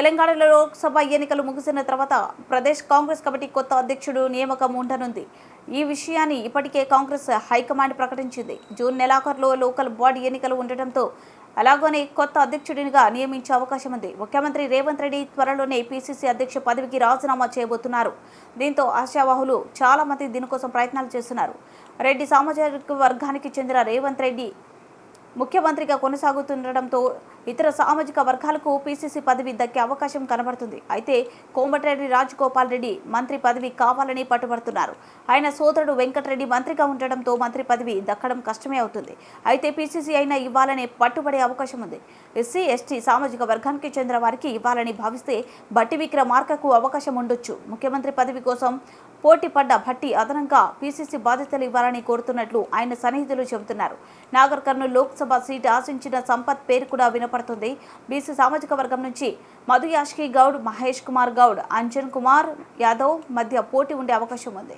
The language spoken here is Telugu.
తెలంగాణలో లోక్సభ ఎన్నికలు ముగిసిన తర్వాత ప్రదేశ్ కాంగ్రెస్ కమిటీ కొత్త అధ్యక్షుడు నియామకం ఉండనుంది. ఈ విషయాన్ని ఇప్పటికే కాంగ్రెస్ హైకమాండ్ ప్రకటించింది. జూన్ నెలాఖరులో లోకల్ బాడీ ఎన్నికలు ఉండటంతో అలాగనే కొత్త అధ్యక్షుడినిగా నియమించే అవకాశం ఉంది. ముఖ్యమంత్రి రేవంత్ రెడ్డి త్వరలోనే పీసీసీ అధ్యక్ష పదవికి రాజీనామా చేయబోతున్నారు. దీంతో ఆశావాహులు చాలా మంది దీనికోసం ప్రయత్నాలు చేస్తున్నారు. రెడ్డి సామాజిక వర్గానికి చెందిన రేవంత్ రెడ్డి ముఖ్యమంత్రిగా కొనసాగుతుండటంతో ఇతర సామాజిక వర్గాలకు పీసీసీ పదవి దక్కే అవకాశం కనబడుతుంది. అయితే కోమటిరెడ్డి రాజగోపాల్ రెడ్డి మంత్రి పదవి కావాలని పట్టుబడుతున్నారు. ఆయన సోదరుడు వెంకటరెడ్డి మంత్రిగా ఉండటంతో మంత్రి పదవి దక్కడం కష్టమే అవుతుంది. అయితే పీసీసీ అయినా ఇవ్వాలనే పట్టుబడే అవకాశం ఉంది. ఎస్సీ ఎస్టీ సామాజిక వర్గానికి చెందిన వారికి ఇవ్వాలని భావిస్తే భట్టి విక్రమార్కకు అవకాశం ఉండొచ్చు. ముఖ్యమంత్రి పదవి కోసం పోటీ పడ్డ భట్టి అదనంగా పీసీసీ బాధ్యతలు ఇవ్వాలని కోరుతున్నట్లు ఆయన సన్నిహితులు చెబుతున్నారు. నాగర్ కర్నూలు లోక్సభ సీటు ఆశించిన సంపత్ పేరు కూడా వినపడుతుంది. బీసీ సామాజిక వర్గం నుంచి మధు యాష్కి గౌడ్, మహేష్ కుమార్ గౌడ్, అంజన్ కుమార్ యాదవ్ మధ్య పోటీ ఉండే అవకాశం ఉంది.